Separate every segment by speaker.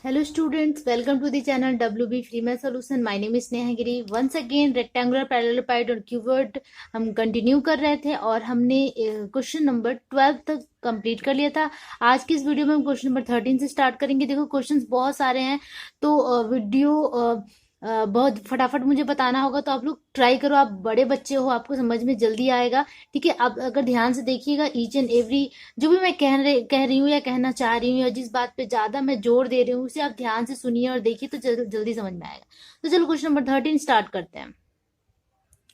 Speaker 1: Hello students, welcome to the channel WB Free Math Solution. My name is Neha Giri. Once again rectangular parallelepiped और cuboid हम continue कर रहे थे और हमने क्वेश्चन नंबर 12 तक कंप्लीट कर लिया था। आज की इस वीडियो में हम क्वेश्चन नंबर 13 से स्टार्ट करेंगे। देखो क्वेश्चंस बहुत सारे हैं तो वीडियो बहुत फटाफट मुझे बताना होगा, तो आप लोग ट्राई करो। आप बड़े बच्चे हो, आपको समझ में जल्दी आएगा। ठीक है, आप अगर ध्यान से देखिएगा ईच एंड एवरी जो भी मैं कह रही हूँ या कहना चाह रही हूँ या जिस बात पे ज्यादा मैं जोर दे रही हूँ उसे आप ध्यान से सुनिए और देखिए तो जल्दी समझ में आएगा। तो चलो क्वेश्चन नंबर 13 स्टार्ट करते हैं।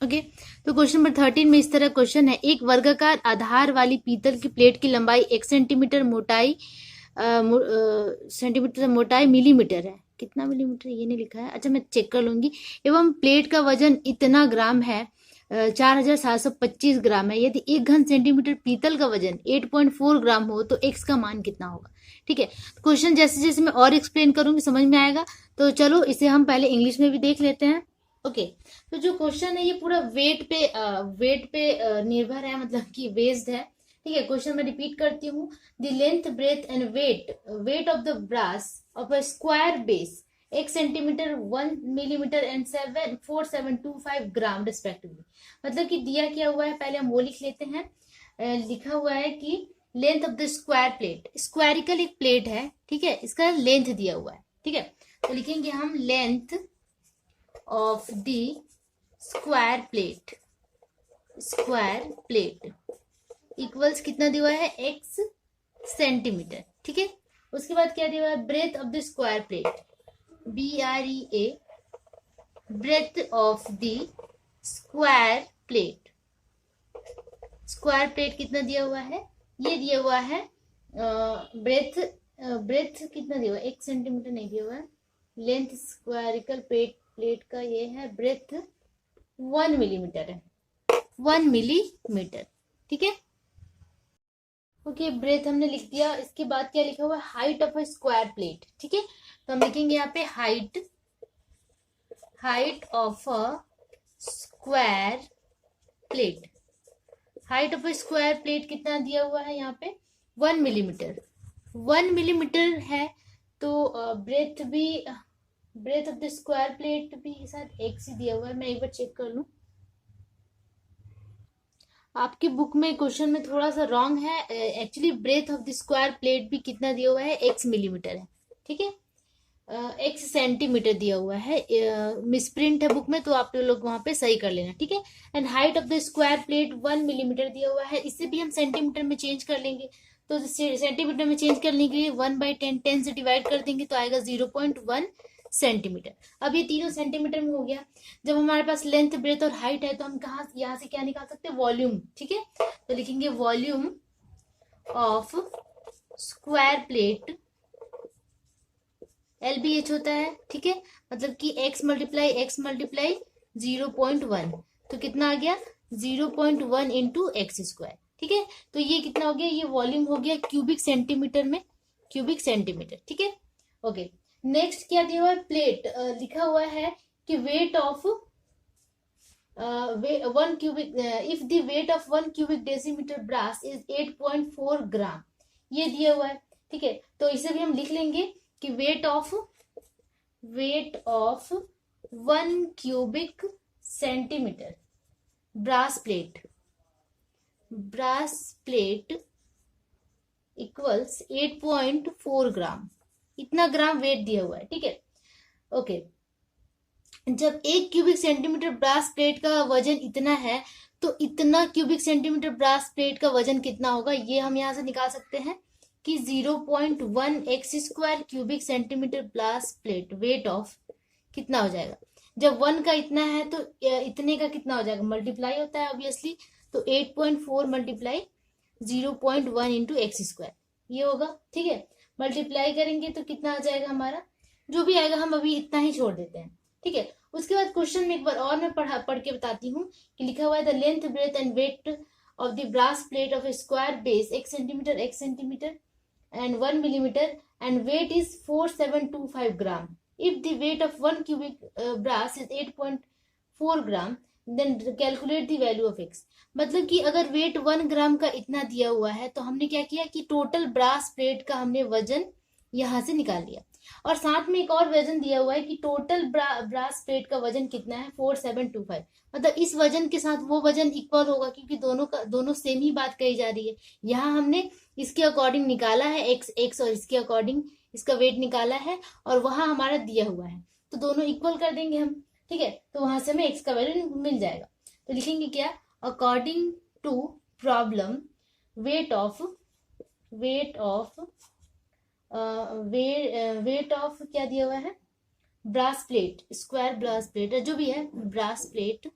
Speaker 1: ओके तो क्वेश्चन नंबर 13 में इस तरह क्वेश्चन है। एक वर्गाकार आधार वाली पीतल की प्लेट की लंबाई 1 सेंटीमीटर, मोटाई सेंटीमीटर, मोटाई मिलीमीटर है। कितना मिलीमीटर ये नहीं लिखा है, अच्छा मैं चेक कर लूंगी। एवं प्लेट का वजन इतना ग्राम है, 4725 ग्राम है। यदि 1 घन सेंटीमीटर पीतल का वजन 8.4 ग्राम हो तो एक्स का मान कितना होगा। ठीक है, क्वेश्चन जैसे जैसे मैं और एक्सप्लेन करूंगी समझ में आएगा। तो चलो इसे हम पहले इंग्लिश में भी देख लेते हैं। ओके तो जो क्वेश्चन है ये पूरा वेट पे निर्भर है, मतलब कि बेस्ड है। ठीक है, क्वेश्चन मैं रिपीट करती हूँ। The length, breadth and weight of the brass of a square base 1 centimetre, 1 millimetre and 4725 gram respectively. मतलब कि दिया क्या हुआ है, पहले हम वो लिख लेते हैं। लिखा हुआ है कि length of the square plate, स्क्वायरिकल एक प्लेट है। ठीक है, इसका लेंथ दिया हुआ है। ठीक है, तो लिखेंगे हम length of the square plate equals कितना दिया हुआ है, x सेंटीमीटर। ठीक है, उसके बाद क्या दिया हुआ है, breadth of the square plate, BREA, breadth of the square plate कितना दिया हुआ है, ये दिया हुआ है ब्रेथ कितना दिया हुआ है, 1 सेंटीमीटर नहीं दिया हुआ है। लेंथ स्क्वायरिकल प्लेट का ये है, ब्रेथ 1 मिलीमीटर है, 1 मिलीमीटर। ठीक है, ओके ब्रेथ हमने लिख दिया। इसके बाद क्या लिखा हुआ है, height of a square plate. ठीक है, तो हम लिखेंगे यहाँ पे height of a square plate. Height of a square plate कितना दिया हुआ है यहाँ पे, 1 मिलीमीटर। 1 मिलीमीटर है तो breadth of the square plate भी साथ एक ही दिया हुआ है। मैं एक बार चेक कर लूं, आपकी बुक में क्वेश्चन में थोड़ा सा रॉन्ग है। Actually breadth of the square plate भी कितना दिया हुआ है, x मिलीमीटर है। ठीक है, x सेंटीमीटर दिया हुआ है। मिसप्रिंट है बुक में, तो आप लोग वहां पे सही कर लेना। ठीक है, and height of the square plate 1 millimetre दिया हुआ है। इसे भी हम सेंटीमीटर में चेंज कर लेंगे, तो सेंटीमीटर में चेंज करने के लिए 1/10 से डिवाइड कर देंगे तो आएगा 0.1 सेंटीमीटर। अब ये तीनों सेंटीमीटर में हो गया। जब हमारे पास लेंथ, ब्रेथ और हाइट है तो हम यहाँ से क्या निकाल सकते हैं, वॉल्यूम। ठीक है, तो लिखेंगे volume of square plate, LBH होता है। ठीक है, मतलब कि x मल्टीप्लाई 0.1, तो कितना आ गया, 0.1 इंटू एक्स स्क्वायर। ठीक है, तो ये कितना हो गया, ये वॉल्यूम हो गया क्यूबिक सेंटीमीटर में, क्यूबिक सेंटीमीटर। ठीक है, ओके नेक्स्ट क्या दिया हुआ है, प्लेट लिखा हुआ है कि weight of 1 cubic, if the weight of 1 cubic decimetre brass is 8.4 gram, ये दिया हुआ है। ठीक है, तो इसे भी हम लिख लेंगे कि weight of 1 cubic centimetre brass plate equals 8.4 gram, इतना ग्राम वेट दिया हुआ है। ठीक है, ओके जब 1 क्यूबिक सेंटीमीटर ब्रास प्लेट का वजन इतना है तो इतना क्यूबिक सेंटीमीटर ब्रास प्लेट का वजन कितना होगा, ये हम यहां से निकाल सकते हैं कि 0.1 x square cubic centimetre brass plate weight of कितना हो जाएगा। जब 1 का इतना है तो इतने का कितना हो जाएगा, मल्टीप्लाई होता है ऑब्वियसली, तो 8.4 मल्टीप्लाई 0.1 इंटू एक्स स्क्वायर ये होगा। ठीक है, मल्टीप्लाई करेंगे तो कितना आ जाएगा हमारा, जो भी आएगा हम अभी इतना ही छोड़ देते हैं। ठीक है, उसके बाद क्वेश्चन में एक बार और मैं पढ़ के बताती हूँ कि लिखा हुआ है the length, breadth and weight of the brass plate of a square base 1 centimetre and 1 millimeter and weight is 4725 gram. If the weight of 1 cubic brass is 8.4 gram, then calculate the value of x. मतलब कि अगर wait 1 ग्राम का इतना दिया हुआ है तो हमने क्या किया कि टोटल ब्रास प्लेट का हमने वजन यहां से निकाल लिया। और साथ में एक और वजन दिया हुआ है कि टोटल ब्रास प्लेट का वजन कितना है 4725। मतलब इस वजन के साथ वो वजन इक्वल होगा, क्योंकि दोनों सेम ही बात कही जा रही है। यहाँ हमने इसके अकॉर्डिंग निकाला है एक्स और इसके अकॉर्डिंग इसका वेट निकाला है, और वहां हमारा दिया हुआ है, तो दोनों इक्वल कर देंगे हम। ठीक है, तो वहां से हमें एक्स का वैल्यू मिल जाएगा। तो लिखेंगे क्या, according to problem weight of क्या दिया हुआ है, brass plate, square brass plate, जो भी है brass plate,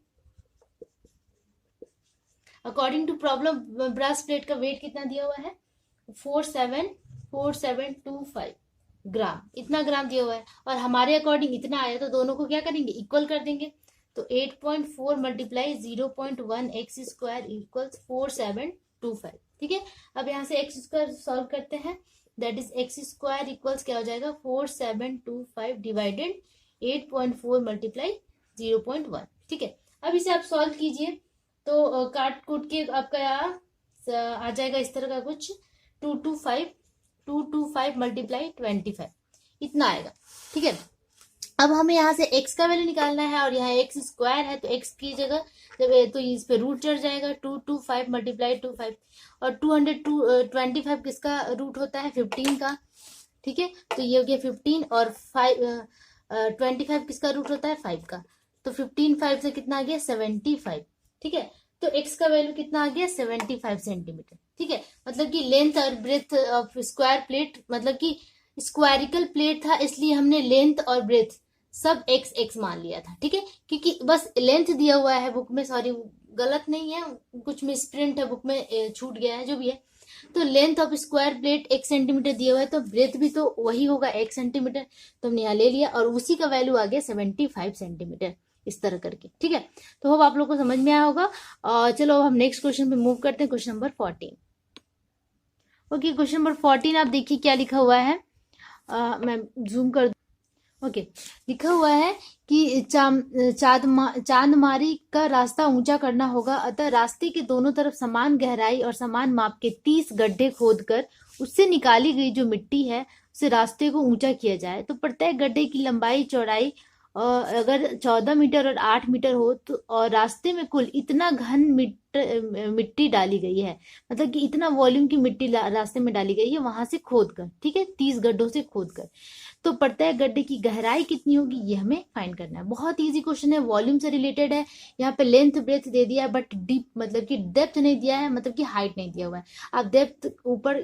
Speaker 1: according to problem brass plate का वेट कितना दिया हुआ है 4725 ग्राम, इतना ग्राम दिया हुआ है, और हमारे अकॉर्डिंग इतना आया, तो दोनों को क्या करेंगे, इक्वल कर देंगे। तो 8.4 मल्टीप्लाई 0.1 एक्स स्क्वायर इक्वल्स 4725। ठीक है, अब यहाँ से एक्स स्क्वायर सॉल्व करते हैं, that is x square equals क्या हो जाएगा 4725 डिवाइडेड 8.4 मल्टीप्लाई 0.1। ठीक है, अब इसे आप सॉल्व कीजिए, तो काट कूट के आपका आ जाएगा इस तरह का कुछ 225 मल्टीप्लाई 25, इतना आएगा। ठीक है, अब हमें यहाँ से x का वैल्यू निकालना है, और यहाँ x स्क्वायर है तो x की जगह जब तो इस पे रूट चढ़ जाएगा 225 मल्टीप्लाई 25, और 225 किसका रूट होता है 15 का। ठीक है, तो ये हो गया 15, और 25 किसका रूट होता है 5 का, तो 15 5 से कितना आ गया 75। ठीक है, तो x का वैल्यू कितना आ गया 75 सेंटीमीटर। ठीक है, मतलब कि लेंथ और ब्रेथ ऑफ स्क्वायर प्लेट, मतलब कि स्क्वायरिकल प्लेट था, इसलिए हमने लेंथ और ब्रेथ सब x मान लिया था। ठीक है, क्योंकि बस लेंथ दिया हुआ है बुक में, सॉरी गलत नहीं है, कुछ मिसप्रिंट है बुक में, छूट गया है, जो भी है। तो length of square plate 1 centimetre दिया हुआ है, तो ब्रेथ भी तो वही होगा 1 सेंटीमीटर, तो हमने यहाँ ले लिया, और उसी का वैल्यू आ गया 75 सेंटीमीटर, इस तरह करके। ठीक है, तो होप आप लोग को समझ में आया होगा। चलो अब हम नेक्स्ट क्वेश्चन पे मूव करते हैं, question number 14। Okay, question number 14 आप देखिए क्या लिखा हुआ है, मैं जूम कर। ओके, लिखा हुआ है कि चांदमारी का रास्ता ऊंचा करना होगा, अतः रास्ते के दोनों तरफ समान गहराई और समान माप के 30 गड्ढे खोदकर उससे निकाली गई जो मिट्टी है उसे रास्ते को ऊंचा किया जाए। तो प्रत्येक गड्ढे की लंबाई चौड़ाई अगर 14 मीटर और 8 मीटर हो, तो और रास्ते में कुल इतना घन मिट्टी डाली गई है, मतलब कि इतना वॉल्यूम की मिट्टी रास्ते में डाली गई है वहां से खोदकर। ठीक है, 30 गड्ढों से खोदकर, तो प्रत्येक गड्ढे की गहराई कितनी होगी ये हमें फाइंड करना है। बहुत इजी क्वेश्चन है, वॉल्यूम से रिलेटेड है। यहाँ पे लेंथ ब्रेथ दे दिया है, बट डीप मतलब कि डेप्थ नहीं दिया है, मतलब कि हाइट नहीं दिया हुआ है। आप डेप्थ ऊपर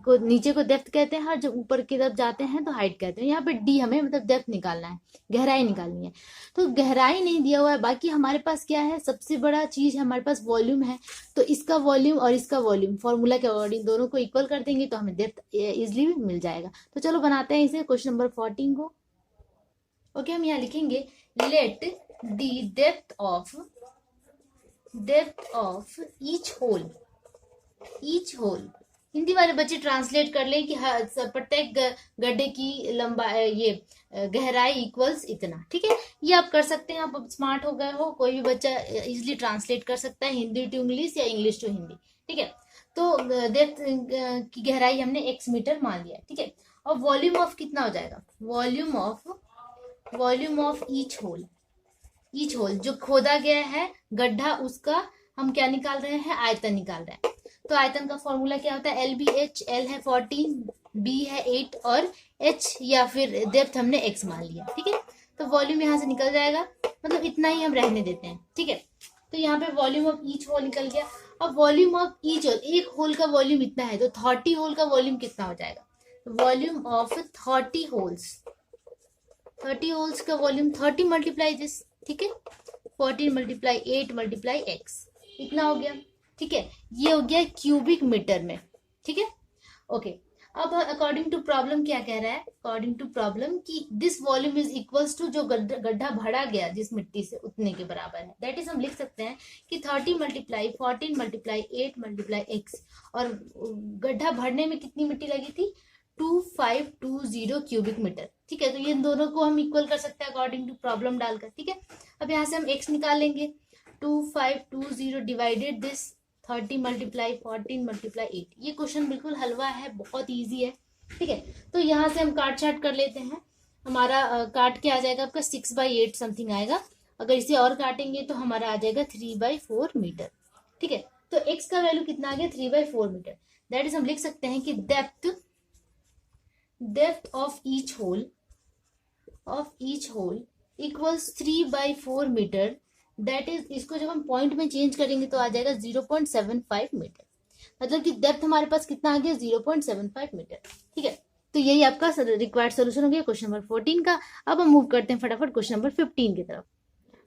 Speaker 1: को नीचे को डेप्थ कहते हैं, और जब ऊपर की तरफ जाते हैं तो हाइट कहते हैं। यहाँ पे डी हमें मतलब डेप्थ निकालना है, गहराई निकालनी है, तो गहराई नहीं दिया हुआ है। बाकी हमारे पास क्या है, सबसे बड़ा चीज है हमारे पास वॉल्यूम है, तो इसका वॉल्यूम और इसका वॉल्यूम फॉर्मूला के अकॉर्डिंग दोनों को इक्वल कर देंगे, तो हमें डेप्थ इजिली मिल जाएगा। तो चलो बनाते हैं इसे, क्वेश्चन नंबर 14 को। ओके, हम यहाँ लिखेंगे let the depth of each hole. Hindi वाले बच्चे ट्रांसलेट कर लें कि प्रत्येक गड्ढे की लंबाई ये गहराई इक्वल्स इतना। ठीक है, ये आप कर सकते हैं, आप स्मार्ट हो गए हो, कोई भी बच्चा इजिली ट्रांसलेट कर सकता है, हिंदी टू इंग्लिश या इंग्लिश टू हिंदी। ठीक है, तो डेप्थ की गहराई हमने x मीटर मान लिया। ठीक है, और वॉल्यूम ऑफ कितना हो जाएगा, वॉल्यूम ऑफ ईच होल जो खोदा गया है गड्ढा, उसका हम क्या निकाल रहे हैं, आयतन निकाल रहे हैं। तो आयतन का फॉर्मूला क्या होता है, LBH, L है 14, B है 8, और H या फिर डेप्थ हमने x मान लिया। ठीक है, तो वॉल्यूम यहाँ से निकल जाएगा, मतलब इतना ही हम रहने देते हैं। ठीक है, तो यहाँ पे वॉल्यूम ऑफ ईच होल निकल गया। अब वॉल्यूम ऑफ ईच होल, एक होल का वॉल्यूम इतना है, तो 30 होल का वॉल्यूम कितना हो जाएगा, वॉल्यूम ऑफ 30 होल्स का वॉल्यूम 30 मल्टीप्लाई दिस। ठीक है, 14 मल्टीप्लाई 8 मल्टीप्लाई x, इतना हो गया। ठीक है, ये हो गया क्यूबिक मीटर में। ठीक है, ओके, अब अकॉर्डिंग टू प्रॉब्लम क्या कह रहा है, अकॉर्डिंग टू प्रॉब्लम कि this volume is equals to जो गड्ढा भरा गया जिस मिट्टी से उतने के बराबर है। दैट इज हम लिख सकते हैं कि 30 मल्टीप्लाई 14 मल्टीप्लाई 8 मल्टीप्लाई x, और गड्ढा भरने में कितनी मिट्टी लगी थी 2520 क्यूबिक मीटर। ठीक है, तो ये दोनों को हम इक्वल कर सकते हैं अकॉर्डिंग टू प्रॉब्लम डालकर। ठीक है, अब यहाँ से हम x निकाल लेंगे, 2520 डिवाइडेड दिस 30 मल्टीप्लाई 14 मल्टीप्लाई 8। ये क्वेश्चन बिल्कुल हलवा है, बहुत इजी है। ठीक है, तो यहाँ से हम काट छाट कर लेते हैं। हमारा काट के आ जाएगा आपका 6/8 समथिंग आएगा। अगर इसे और काटेंगे तो हमारा आ जाएगा 3/4 मीटर। ठीक है, तो x का वैल्यू कितना आ गया 3/4 मीटर। दैट इज हम लिख सकते हैं कि depth of each hole equals 3/4 metre. That is, इसको जब हम पॉइंट में चेंज करेंगे तो आ जाएगा 0.75 मीटर। मतलब कि डेप्थ हमारे पास कितना आ गया 0.75 मीटर। ठीक है, तो यही आपका रिक्वायर्ड सोल्यूशन हो गया क्वेश्चन नंबर 14 का। अब हम मूव करते हैं फटाफट क्वेश्चन नंबर 15 की तरफ।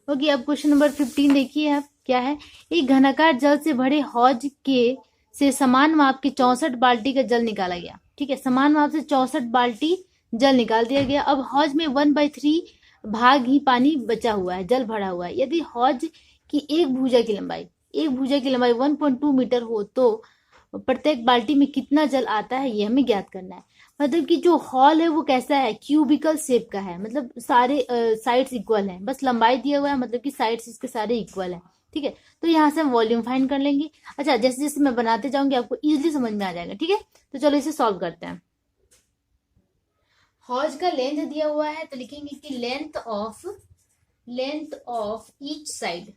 Speaker 1: ओके, अब क्वेश्चन नंबर 15 देखिए आप क्या है। एक घनाकार जल से भरे हौज के से समान माप के 64 बाल्टी का जल निकाला गया। ठीक है, समान माप से 64 बाल्टी जल निकाल दिया गया। अब हौज में 1/3 भाग ही पानी बचा हुआ है, जल भरा हुआ है। यदि हौज की एक भुजा की लंबाई 1.2 मीटर हो तो प्रत्येक बाल्टी में कितना जल आता है, ये हमें ज्ञात करना है। मतलब कि जो हॉल है वो कैसा है, क्यूबिकल शेप का है, मतलब सारे साइड्स इक्वल हैं, बस लंबाई दिया हुआ है, मतलब कि साइड्स इसके सारे इक्वल हैं। ठीक है, तो यहाँ से हम वॉल्यूम फाइंड कर लेंगे। अच्छा, जैसे जैसे मैं बनाते जाऊंगी आपको इजिली समझ में आ जाएगा। ठीक है, तो चलो इसे सॉल्व करते हैं। हॉज का लेंथ दिया हुआ है तो लिखेंगे कि लेंथ ऑफ ईच साइड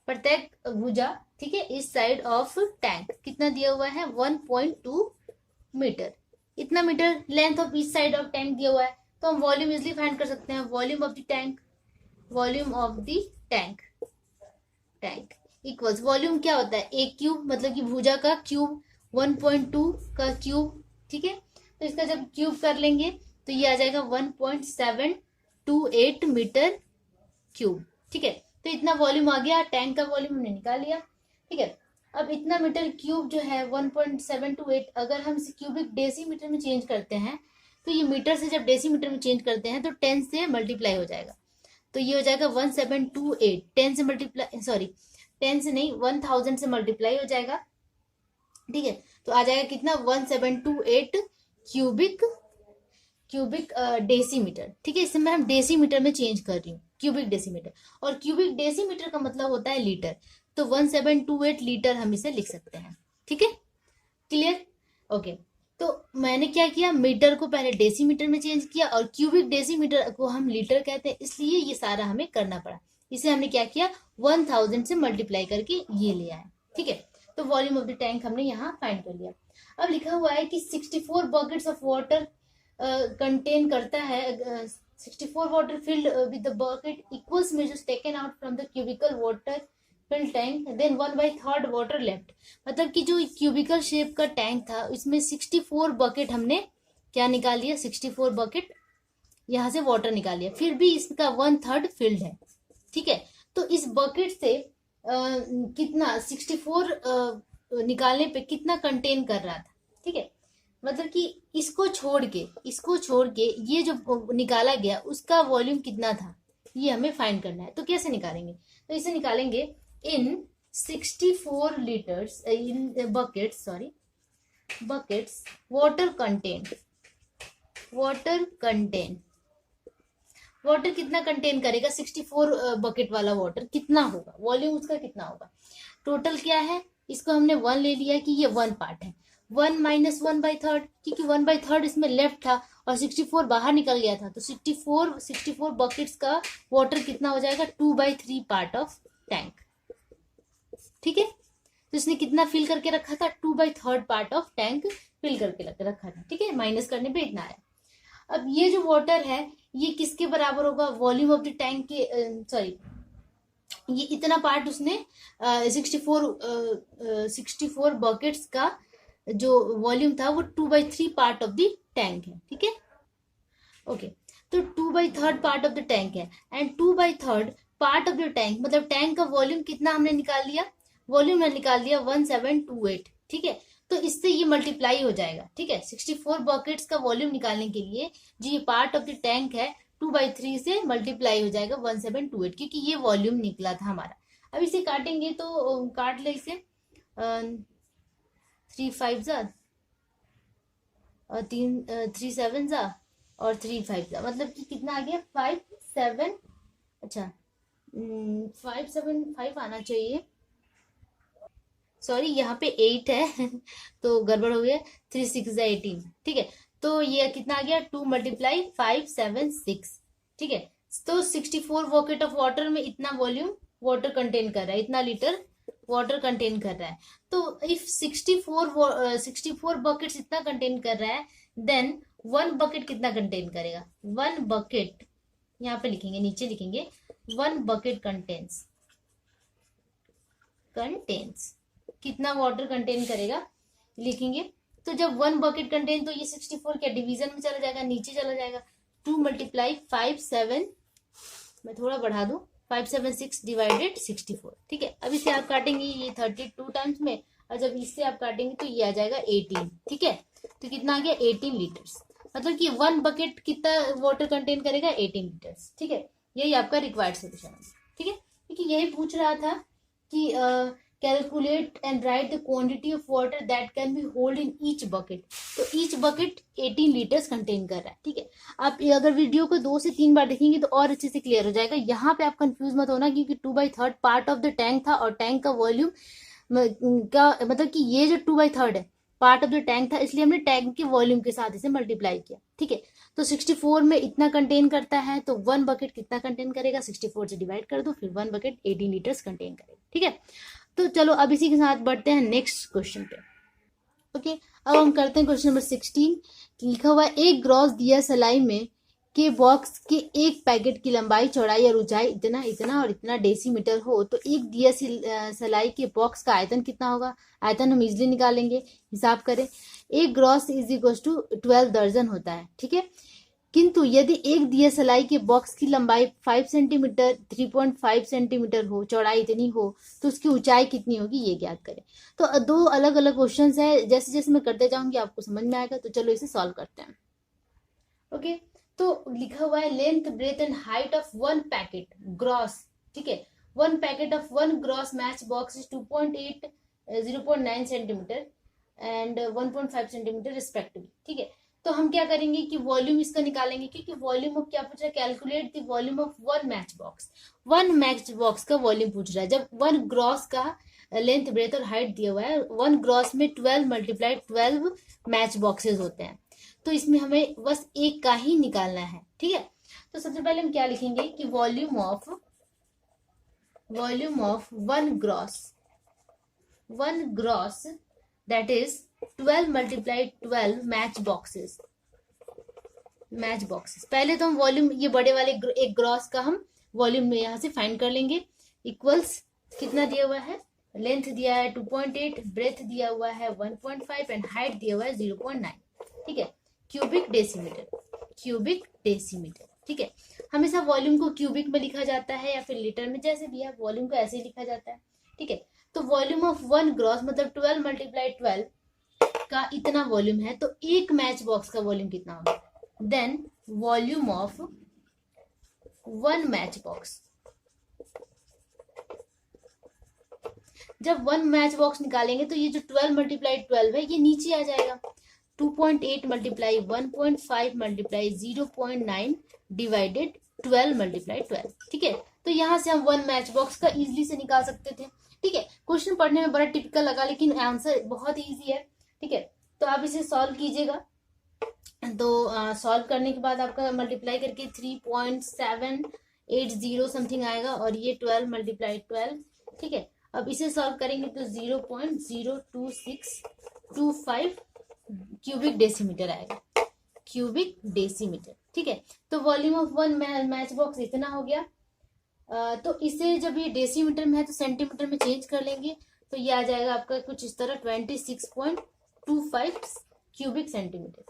Speaker 1: प्रत्येक भुजा, ठीक है, इस साइड ऑफ टैंक कितना दिया हुआ है 1.2 मीटर। इतना metre length of each side of tank दिया हुआ है, तो हम वॉल्यूम इजिली फाइंड कर सकते हैं। Volume of the tank equals, volume क्या होता है ए क्यूब, मतलब कि भुजा का क्यूब 1.2 का क्यूब। ठीक है, तो इसका जब क्यूब कर लेंगे तो ये आ जाएगा 1.728 मीटर क्यूब। ठीक है, तो इतना वॉल्यूम आ गया, टैंक का वॉल्यूम हमने निकाल लिया। ठीक है, अब इतना मीटर क्यूब जो है 1.728, अगर हम इसे क्यूबिक डेसीमीटर में चेंज करते हैं तो ये मीटर से जब डेसीमीटर में चेंज करते हैं तो 10 से मल्टीप्लाई हो जाएगा। तो ये हो जाएगा 1728, 10 से मल्टीप्लाई, सॉरी 10 से नहीं 1000 से मल्टीप्लाई हो जाएगा। ठीक है, तो आ जाएगा कितना 1728 क्यूबिक डेसीमीटर। ठीक है, इसमें हम डेसीमीटर में चेंज कर रही हूँ, क्यूबिक डेसीमीटर, और क्यूबिक डेसीमीटर का मतलब होता है लीटर। तो 1728 लीटर हम इसे लिख सकते हैं। ठीक है, क्लियर। ओके, तो मैंने क्या किया, मीटर को पहले डेसीमीटर में चेंज किया और क्यूबिक डेसीमीटर को हम लीटर कहते हैं, इसलिए ये सारा हमें करना पड़ा। इसे हमने क्या किया 1000 से मल्टीप्लाई करके ये ले आए। ठीक है, तो वॉल्यूम ऑफ द टैंक हमने यहाँ फाइंड कर लिया। अब लिखा हुआ है कि 64 बकेट्स ऑफ वाटर कंटेन करता है 64 water filled with the bucket equals measures taken out from the cubical water filled tank, then 1/3 water left. मतलब कि जो क्यूबिकल शेप का टैंक था इसमें 64 बकेट हमने क्या निकाल लिया, 64 बकेट यहाँ से वाटर निकाल लिया, फिर भी इसका 1/3 फिल्ड है। ठीक है, तो इस बकेट से कितना 64 निकालने पे कितना कंटेन कर रहा था। ठीक है, मतलब कि इसको छोड़ के ये जो निकाला गया उसका वॉल्यूम कितना था, ये हमें फाइंड करना है। तो कैसे निकालेंगे, तो इसे निकालेंगे इन 64 लीटर्स इन बकेट्स वाटर कितना कंटेन करेगा, 64 बकेट वाला वाटर कितना होगा, वॉल्यूम उसका कितना होगा। टोटल क्या है, इसको हमने 1 ले लिया कि ये 1 पार्ट है, 1 माइनस 1/3, क्योंकि 1/3 इसमें लेफ्ट था और 64 बाहर निकल गया था, तो 64 बकेट्स का वाटर कितना हो जाएगा 2/3 पार्ट ऑफ टैंक। ठीक है, तो इसने कितना फिल करके रखा था 2/3 पार्ट ऑफ टैंक फिल करके रखा था। ठीक है, माइनस करने पे इतना आया। अब ये जो वाटर है ये किसके बराबर होगा, वॉल्यूम ऑफ द टैंक के, सॉरी ये इतना पार्ट उसने 64 बकेट्स का जो वॉल्यूम था वो 2/3 पार्ट ऑफ द टैंक है। ठीक है, ओके, तो 2/3 पार्ट ऑफ द टैंक है and 2/3 part of the tank, मतलब टैंक का वॉल्यूम कितना हमने निकाल लिया, वॉल्यूम हमने निकाल लिया 1728। ठीक है, तो इससे ये मल्टीप्लाई हो जाएगा। ठीक है, 64 बकेट्स का वॉल्यूम निकालने के लिए जो ये पार्ट ऑफ द टैंक है 2/3 से मल्टीप्लाई हो जाएगा 1728, क्योंकि ये वॉल्यूम निकला था हमारा। अब इसे काटेंगे तो काट ले इसे, 3 5 जा और 3 7 जा और 3 5 जा, मतलब कि कितना आ गया 5 7, अच्छा 5 7 5 आना चाहिए, सॉरी यहाँ पे 8 है तो गड़बड़ हो गया, 3 6 18, ठीक है। तो ये कितना आ गया, 2 मल्टीप्लाई 5 7 6, ठीक है। तो 64 बकेट ऑफ वाटर में इतना वॉल्यूम वाटर कंटेन कर रहा है, इतना लीटर वाटर कंटेन कर रहा है। तो इफ 64 बकेट्स इतना कंटेन कर रहा है, देन 1 बकेट कितना कंटेन करेगा, 1 बकेट यहाँ पे लिखेंगे, नीचे लिखेंगे 1 बकेट कंटेन्स कितना वाटर कंटेन करेगा, लिखेंगे। तो जब 1 बकेट कंटेन, तो ये 64 क्या डिवीजन में चला जाएगा, नीचे चला जाएगा। 2 मल्टीप्लाई 5 7, मैं थोड़ा बढ़ा दूं, 5 7 6 डिवाइडेड 64, ठीक है। अब इसे आप काटेंगे ये 32 टाइम्स में, और जब इससे आप काटेंगे तो ये आ जाएगा 18, ठीक है। तो कितना आ गया, 18 लीटर्स, मतलब कि 1 बकेट कितना वाटर कंटेन करेगा, 18 लीटर्स, ठीक है। यही आपका रिक्वायर्ड सोल्यूशन है, ठीक है। क्योंकि यही पूछ रहा था कि calculate and right the quantity of water that can be hold in each bucket. तो ईच बकेट 18 लीटर्स कंटेन कर रहा है, ठीक है। आप अगर वीडियो को 2 से 3 बार देखेंगे तो और अच्छे से क्लियर हो जाएगा। यहाँ पे आप कंफ्यूज मत होना, क्योंकि 2/3 पार्ट ऑफ द टैंक था, और टैंक का वॉल्यूम का मतलब कि ये जो 2/3 है पार्ट ऑफ द टैंक था, इसलिए हमने टैंक के वॉल्यूम के साथ इसे मल्टीप्लाई किया, ठीक है। तो 64 में इतना कंटेन करता है, तो 1 बकेट कितना कंटेन करेगा, 64 से डिवाइड कर दो, फिर 1 बकेट 18 लीटर्स कंटेन करेगा, ठीक है। तो चलो अब इसी के साथ बढ़ते हैं नेक्स्ट क्वेश्चन पे। ओके, अब हम करते हैं क्वेश्चन नंबर 16। लिखा हुआ है, एक ग्रॉस दिया सलाई में के बॉक्स के एक पैकेट की लंबाई चौड़ाई और ऊंचाई इतना इतना और इतना डेसीमीटर हो, तो एक दिया सलाई के बॉक्स का आयतन कितना होगा। आयतन हम इजिली निकालेंगे, हिसाब करें। एक ग्रॉस इज इक्वल टू 12 दर्जन होता है, ठीक है। किंतु यदि एक दिया सलाई के बॉक्स की लंबाई 5 सेंटीमीटर 3.5 सेंटीमीटर हो, चौड़ाई इतनी हो, तो उसकी ऊंचाई कितनी होगी, ये ज्ञात करें। तो 2 अलग अलग क्वेश्चंस है, जैसे जैसे मैं करते जाऊंगी आपको समझ में आएगा। तो चलो इसे सॉल्व करते हैं। ओके, तो लिखा हुआ है, length breadth and height of 1 packet gross, ठीक है। 1 packet of 1 gross match box is 2.8 0.9 centimetre and 1.5 centimetre respectively, ठीक है। तो हम क्या करेंगे कि वॉल्यूम इसका निकालेंगे, क्योंकि वॉल्यूम ऑफ क्या पूछ रहा है, calculate the volume of 1 match box. 1 match box का वॉल्यूम पूछ रहा है। जब 1 ग्रॉस का लेंथ ब्रेथ और हाइट दिया हुआ है, 1 ग्रॉस में 12 मल्टीप्लाई 12 मैच बॉक्सेस होते हैं, तो इसमें हमें बस एक का ही निकालना है, ठीक है। तो सबसे पहले हम क्या लिखेंगे कि volume of 1 gross that is 12 multiply 12 match boxes. पहले तो हम वॉल्यूम ये बड़े वाले एक ग्रॉस का हम वॉल्यूम में यहां से फाइंड कर लेंगे। इक्वल्स कितना दिया हुआ है, लेंथ दिया है 2.8, ब्रेथ दिया हुआ है 1.5 एंड हाइट दिया हुआ है 0.9, ठीक है। क्यूबिक डेसीमीटर, ठीक है। हमेशा वॉल्यूम को क्यूबिक में लिखा जाता है या फिर लीटर में, जैसे भी है वॉल्यूम को ऐसे ही लिखा जाता है, ठीक है। तो वॉल्यूम ऑफ 1 ग्रॉस मतलब 12 मल्टीप्लाई 12 का इतना वॉल्यूम है, तो एक मैच बॉक्स का वॉल्यूम कितना होगा। Then volume of 1 match box, जब 1 मैच बॉक्स निकालेंगे तो ये जो 12 मल्टीप्लाई 12 है ये नीचे आ जाएगा। 2.8 मल्टीप्लाई 1.5 मल्टीप्लाई 0.9 डिवाइडेड 12 मल्टीप्लाई 12, ठीक है। तो यहां से हम 1 मैच बॉक्स का इजीली से निकाल सकते थे, ठीक है। क्वेश्चन पढ़ने में बड़ा टिपिकल लगा, लेकिन आंसर बहुत इजी है, ठीक है। तो आप इसे सॉल्व कीजिएगा। तो सॉल्व करने के बाद आपका मल्टीप्लाई करके 3.780 समथिंग आएगा, और ये 12 मल्टीप्लाई 12, ठीक है। अब इसे सॉल्व करेंगे तो 0.02625 क्यूबिक डेसीमीटर आएगा, ठीक है। तो वॉल्यूम ऑफ 1 मैच बॉक्स इतना हो गया। तो इसे जब ये डेसीमीटर में है तो सेंटीमीटर में चेंज कर लेंगे, तो ये आ जाएगा आपका कुछ इस तरह 26.25 क्यूबिक सेंटीमीटर,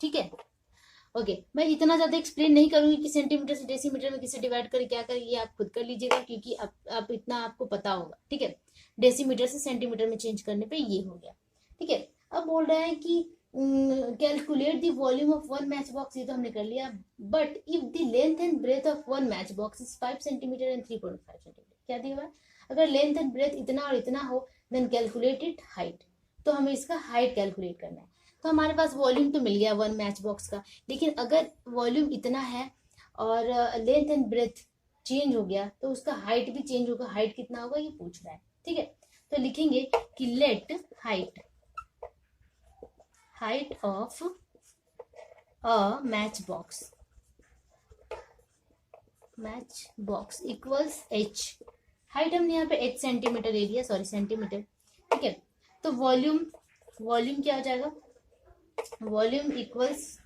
Speaker 1: ठीक है। ओके, मैं इतना ज्यादा एक्सप्लेन नहीं करूंगी कि सेंटीमीटर से डेसीमीटर में किसे डिवाइड करें, क्या करें, ये आप खुद कर लीजिएगा, क्योंकि आप इतना आपको पता होगा, ठीक है। डेसीमीटर से सेंटीमीटर में चेंज करने पे ये हो गया, ठीक है। अब बोल रहा है कि calculate the volume of 1 match box, ये तो हमने कर लिया। But if the length and breadth of 1 match box is 5 centimetre and 3.5 centimetre, क्या दिया हुआ है, अगर लेंथ एंड ब्रेथ इतना और इतना हो, देन कैलकुलेट इट हाइट। तो हमें इसका हाइट कैलकुलेट करना है। तो हमारे पास वॉल्यूम तो मिल गया 1 मैच बॉक्स का, लेकिन अगर वॉल्यूम इतना है और लेंथ एंड ब्रेथ चेंज हो गया, तो उसका हाइट भी चेंज होगा। हाइट कितना होगा ये पूछ रहा है, ठीक है, तो लिखेंगे कि let height of a match box equals h। Height हमने यहाँ पे h सेंटीमीटर ले लिया, सॉरी सेंटीमीटर, ठीक है। तो वॉल्यूम क्या हो जाएगा, वॉल्यूम इक्वल्स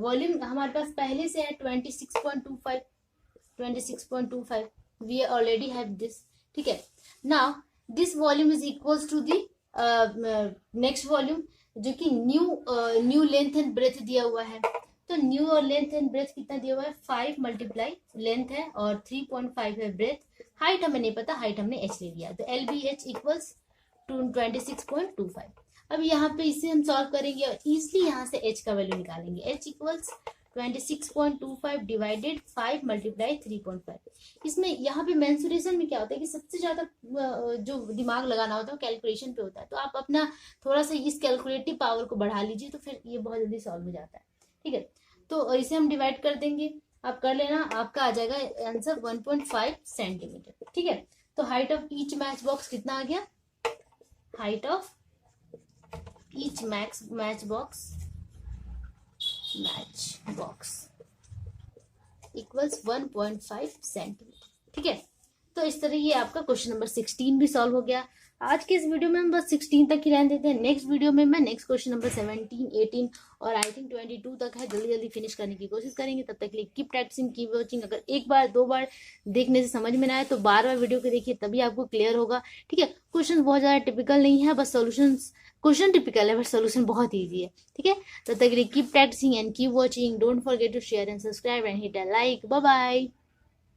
Speaker 1: वॉल्यूम हमारे पास पहले से है 26.25 वी ऑलरेडी हैव दिस, ठीक है। Now this volume is equals to the next volume जो कि न्यू लेंथ एंड ब्रेथ दिया हुआ है। तो न्यू और लेंथ एंड ब्रेथ कितना दिया हुआ है, 5 मल्टीप्लाई लेंथ है और 3.5 है ब्रेथ। हाइट हमें नहीं पता, हाइट हमने h ले लिया, तो LBH इक्वल्स 26.25। अब यहाँ पे इसे हम सॉल्व करेंगे और इजिली यहाँ से h का वैल्यू निकालेंगे। h equals 26.25 divided 5 multiply 3.5। इसमें यहाँ पे मेंसुरेशन में क्या होता है कि सबसे ज्यादा जो दिमाग लगाना होता है वो कैलकुलेशन पे होता है। तो आप अपना थोड़ा सा इस कैलकुलेटिव पावर को बढ़ा लीजिए तो फिर ये बहुत जल्दी सॉल्व हो जाता है, ठीक है। तो इसे हम डिवाइड कर देंगे, आप कर लेना, आपका आ जाएगा आंसर 1.5 सेंटीमीटर, ठीक है। तो height of each match box कितना आ गया, height of each match box equals 1.5 centimetre, ठीक है। तो इस तरह ये आपका क्वेश्चन नंबर 16 भी सॉल्व हो गया। आज के इस वीडियो में हम बस 16 तक ही रहने देते हैं। नेक्स्ट वीडियो में मैं नेक्स्ट क्वेश्चन नंबर 17, 18 और आई थिंक 22 तक है, जल्दी फिनिश करने की कोशिश करेंगे। तब तक के लिए कीप प्रैक्टिसिंग, कीप वॉचिंग। अगर एक बार 2 बार देखने से समझ में ना आए तो बार वीडियो को देखिए, तभी आपको क्लियर होगा, ठीक है। क्वेश्चन बहुत ज्यादा टिपिकल नहीं है, बस क्वेश्चन टिपिकल है बट सोल्यूशन बहुत ईजी है, ठीक है। तब तक के लिए keep practising and keep watching. Don't forget to share and subscribe and hit a like. Bye bye.